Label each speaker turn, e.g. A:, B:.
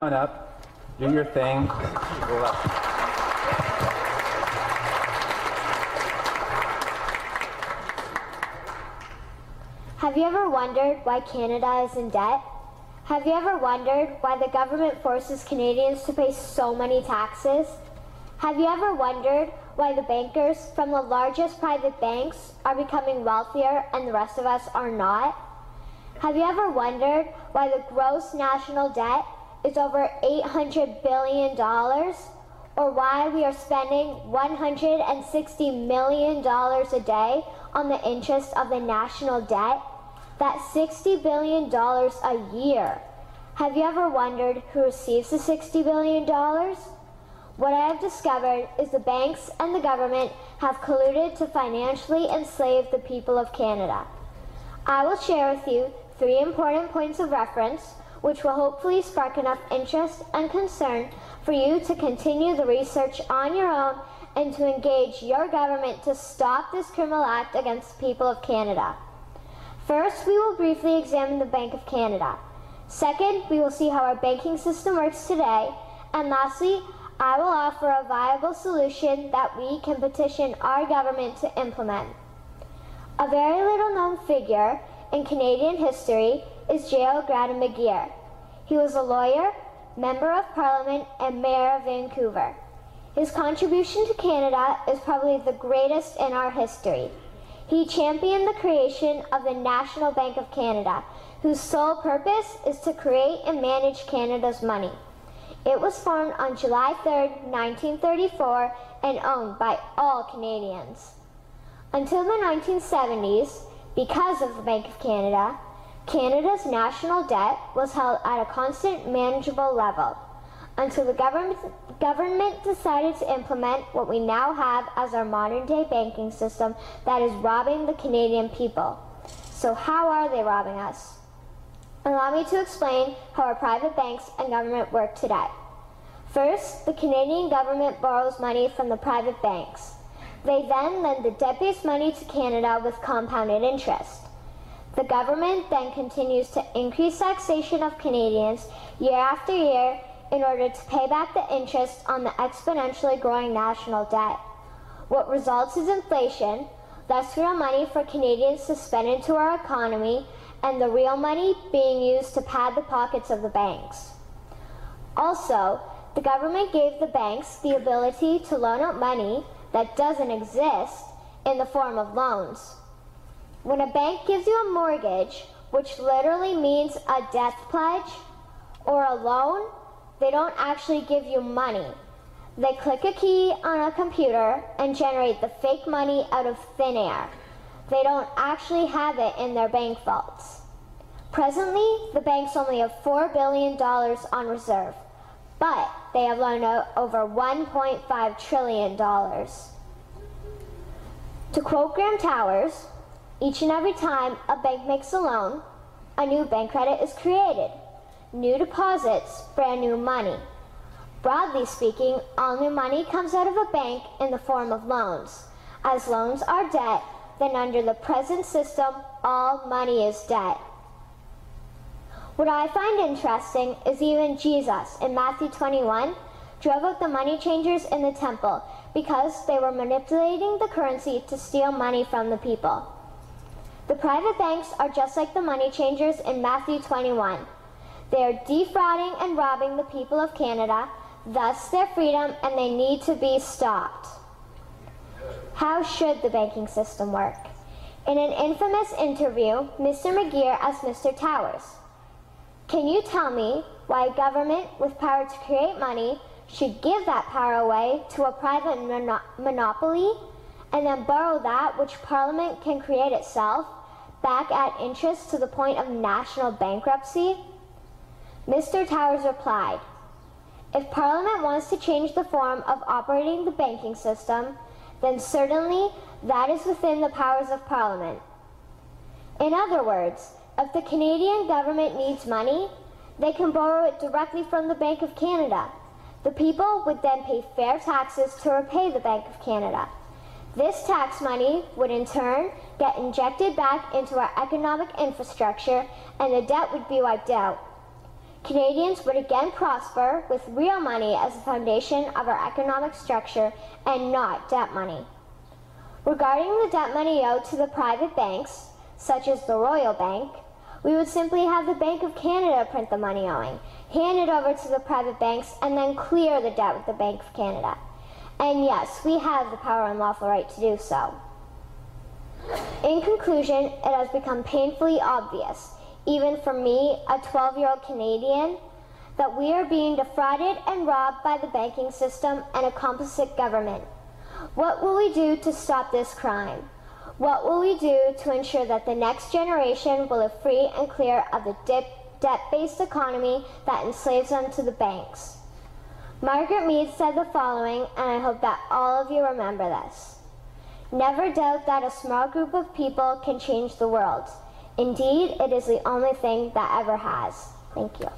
A: on up, do your thing.
B: Have you ever wondered why Canada is in debt? Have you ever wondered why the government forces Canadians to pay so many taxes? Have you ever wondered why the bankers from the largest private banks are becoming wealthier and the rest of us are not? Have you ever wondered why the gross national debt is over $800 billion? Or why we are spending $160 million a day on the interest of the national debt? That's $60 billion a year. Have you ever wondered who receives the $60 billion? What I have discovered is the banks and the government have colluded to financially enslave the people of Canada. I will share with you 3 important points of reference, which will hopefully spark enough interest and concern for you to continue the research on your own and to engage your government to stop this criminal act against the people of Canada. First, we will briefly examine the Bank of Canada. Second, we will see how our banking system works today. And lastly, I will offer a viable solution that we can petition our government to implement. A very little known figure in Canadian history is J.O. McGeer. He was a lawyer, member of Parliament, and mayor of Vancouver. His contribution to Canada is probably the greatest in our history. He championed the creation of the National Bank of Canada, whose sole purpose is to create and manage Canada's money. It was formed on July 3, 1934, and owned by all Canadians. Until the 1970s, because of the Bank of Canada, Canada's national debt was held at a constant, manageable level, until the government decided to implement what we now have as our modern-day banking system that is robbing the Canadian people. So how are they robbing us? Allow me to explain how our private banks and government work today. First, the Canadian government borrows money from the private banks. They then lend the debt-based money to Canada with compounded interest. The government then continues to increase taxation of Canadians year after year in order to pay back the interest on the exponentially growing national debt. What results is inflation, less real money for Canadians to spend into our economy, and the real money being used to pad the pockets of the banks. Also, the government gave the banks the ability to loan out money that doesn't exist in the form of loans. When a bank gives you a mortgage, which literally means a death pledge, or a loan, they don't actually give you money. They click a key on a computer and generate the fake money out of thin air. They don't actually have it in their bank vaults. Presently, the banks only have $4 billion on reserve, but they have loaned out over $1.5 trillion. To quote Graham Towers, each and every time a bank makes a loan, a new bank credit is created. New deposits, brand new money. Broadly speaking, all new money comes out of a bank in the form of loans. As loans are debt, then under the present system, all money is debt. What I find interesting is even Jesus, in Matthew 21, drove out the money changers in the temple because they were manipulating the currency to steal money from the people. The private banks are just like the money changers in Matthew 21. They are defrauding and robbing the people of Canada, thus their freedom, and they need to be stopped. How should the banking system work? In an infamous interview, Mr. McGeer asked Mr. Towers, "Can you tell me why a government with power to create money should give that power away to a private monopoly and then borrow that which Parliament can create itself back at interest to the point of national bankruptcy?" Mr. Towers replied, "If Parliament wants to change the form of operating the banking system, then certainly that is within the powers of Parliament. In other words, if the Canadian government needs money, they can borrow it directly from the Bank of Canada. The people would then pay fair taxes to repay the Bank of Canada. This tax money would in turn get injected back into our economic infrastructure and the debt would be wiped out. Canadians would again prosper with real money as the foundation of our economic structure and not debt money. Regarding the debt money owed to the private banks, such as the Royal Bank, we would simply have the Bank of Canada print the money owing, hand it over to the private banks, and then clear the debt with the Bank of Canada. And yes, we have the power and lawful right to do so. In conclusion, it has become painfully obvious, even for me, a 12-year-old Canadian, that we are being defrauded and robbed by the banking system and a complicit government. What will we do to stop this crime? What will we do to ensure that the next generation will live free and clear of the debt-based economy that enslaves them to the banks? Margaret Mead said the following, and I hope that all of you remember this. Never doubt that a small group of people can change the world. Indeed, it is the only thing that ever has. Thank you.